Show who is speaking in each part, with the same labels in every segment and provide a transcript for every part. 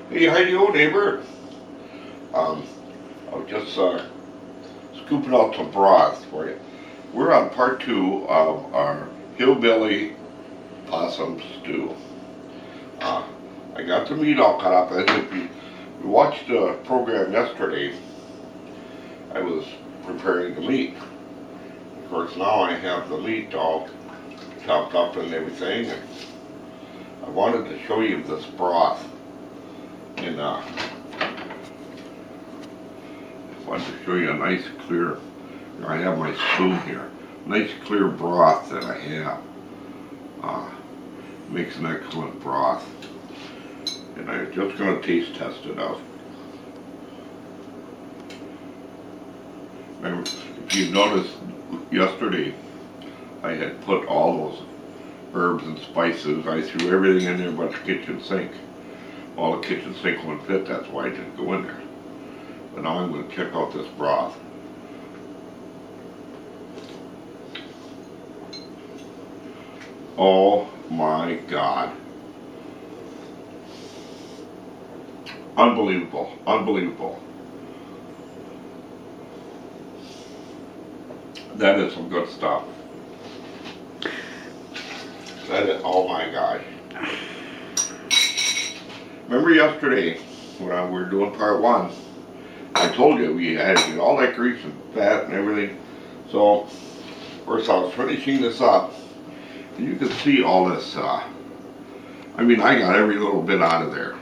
Speaker 1: Hey, how you, neighbor? I was just scooping out some broth for you. We're on part 2 of our hillbilly possum stew. Uh, I got the meat all cut up. As if you watched the program yesterday, I was preparing the meat. Of course, now I have the meat all chopped up and everything. And I wanted to show you this broth. And I wanted to show you a nice clear, I have my spoon here, nice clear broth that I have. Makes an excellent broth. And I'm just going to taste test it out. And if you noticed yesterday, I had put all those herbs and spices. I threw everything in there but the kitchen sink. All the kitchen sink wouldn't fit, that's why I didn't go in there. But now I'm going to check out this broth. Oh my God. Unbelievable, unbelievable. That is some good stuff. That is, oh my gosh. Remember yesterday when we were doing part 1, I told you we had to get all that grease and fat and everything. So, of course I was finishing this up, and you can see all this, I mean I got every little bit out of there.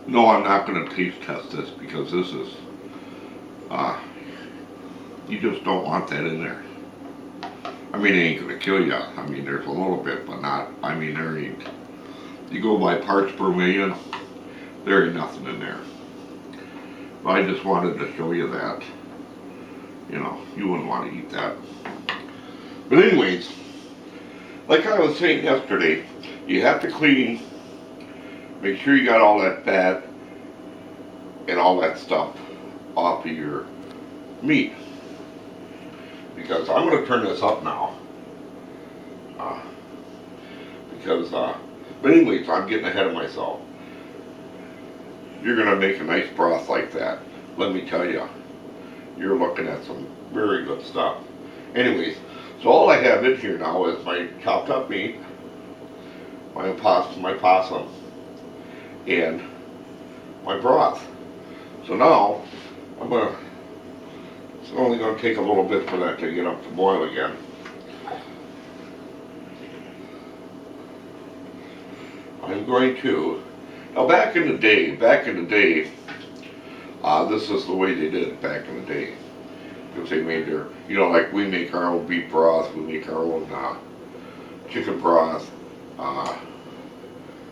Speaker 1: No, I'm not going to taste test this because this is, you just don't want that in there. I mean, it ain't going to kill you. I mean, there's a little bit, but not, I mean, there ain't. You go by parts per million, there ain't nothing in there. But I just wanted to show you that. You know, you wouldn't want to eat that. But anyways, like I was saying yesterday, you have to clean, make sure you got all that fat and all that stuff off of your meat. Because I'm going to turn this up now. But anyways, I'm getting ahead of myself. You're going to make a nice broth like that. Let me tell you, you're looking at some very good stuff. Anyways, so all I have in here now is my chopped up meat, my possum, and my broth. So now, it's only going to take a little bit for that to get up to boil again. I'm going to, now back in the day, this is the way they did it back in the day. Because they made their, you know, like we make our own beef broth, we make our own chicken broth.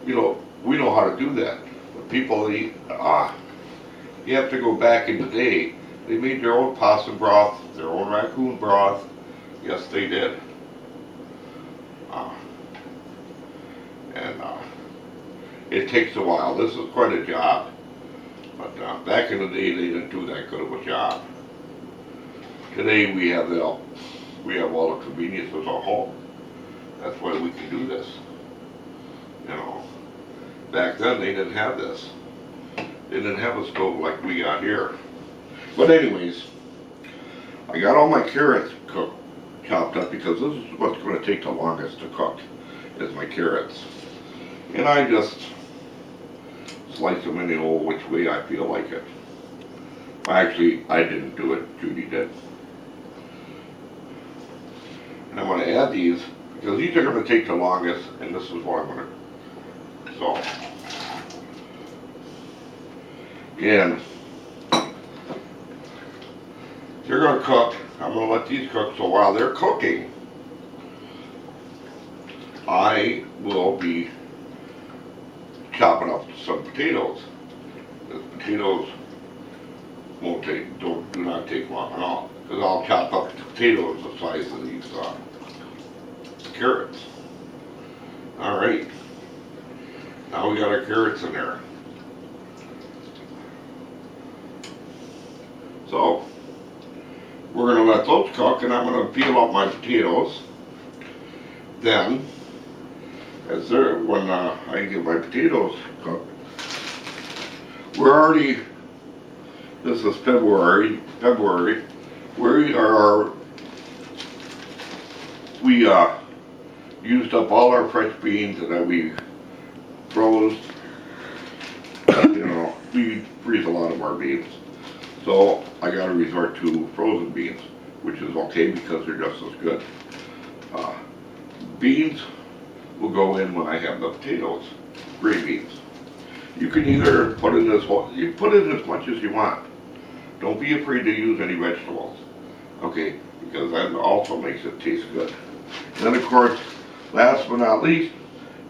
Speaker 1: You know, we know how to do that. But people, you have to go back in the day, they made their own possum broth, their own raccoon broth. Yes, they did. It takes a while. This is quite a job. But back in the day, they didn't do that good of a job. Today, we have all the conveniences at home. That's why we can do this. You know, back then they didn't have this. They didn't have a stove like we got here. But anyways, I got all my carrots chopped up because this is what's going to take the longest to cook, is my carrots. And I just slice them any old which way I feel like it. Actually, I didn't do it, Judy did. And I'm going to add these, because these are going to take the longest, and this is what I'm going to, so. And they're going to cook. I'm going to let these cook, so while they're cooking, I will be chopping up some potatoes. The potatoes do not take long at all, because I'll chop up the potatoes the size of these carrots. All right, now we got our carrots in there. So we're going to let those cook, and I'm going to peel out my potatoes. Then As there, when I get my potatoes cooked, we're already, this is February, we used up all our fresh beans that we froze. You know, we freeze a lot of our beans. So I gotta resort to frozen beans, which is okay because they're just as good. Beans will go in when I have the potatoes, gray beans. You can either put in you put in as much as you want. Don't be afraid to use any vegetables, okay? Because that also makes it taste good. And then of course, last but not least,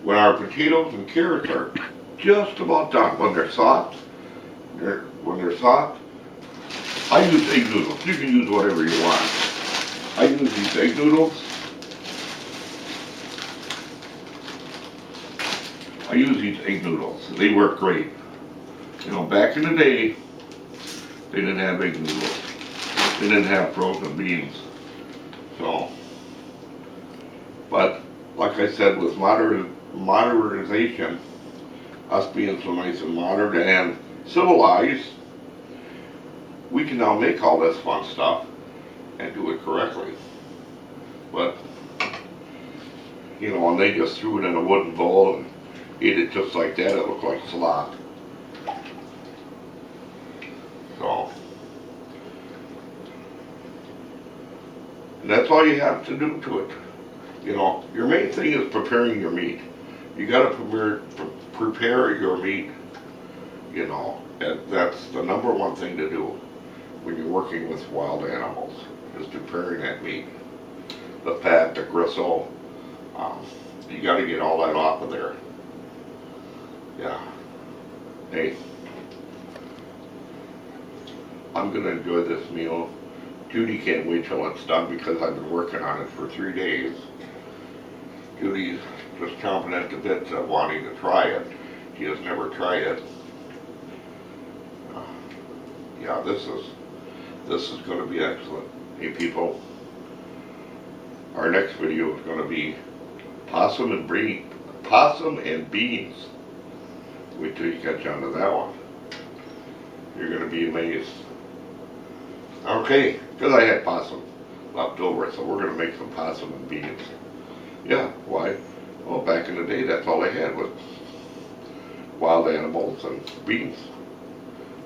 Speaker 1: when our potatoes and carrots are just about done, when they're soft, I use egg noodles. You can use whatever you want. I use these egg noodles. They work great. You know, back in the day, they didn't have egg noodles. They didn't have frozen beans. So, but like I said, with modernization, us being so nice and modern and civilized, we can now make all this fun stuff and do it correctly. But, you know, and they just threw it in a wooden bowl and ate it just like that. It looked like slop. So, and that's all you have to do to it. You know, your main thing is preparing your meat. You got to prepare your meat, you know, and that's the number one thing to do when you're working with wild animals, is preparing that meat. The fat, the gristle, you got to get all that off of there. Yeah. Hey, I'm going to enjoy this meal. Judy can't wait till it's done because I've been working on it for 3 days. Judy's just chomping at the bit of wanting to try it. She has never tried it. Yeah, this is going to be excellent. Hey people, our next video is going to be possum and beans. Wait till you catch on to that one. You're going to be amazed. Okay, because I had possum left over, so we're going to make some possum and beans. Yeah, why? Well, back in the day, that's all they had was wild animals and beans.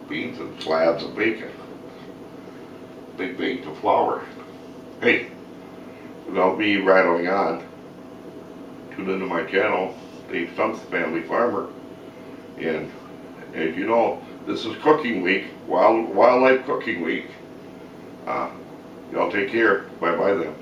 Speaker 1: Beans and slabs of bacon. Big baked of flour. Hey, without me rattling on, tune into my channel, Dave Stump's Family Farmer. And as you know, this is cooking week, wildlife cooking week. Y'all take care. Bye-bye then.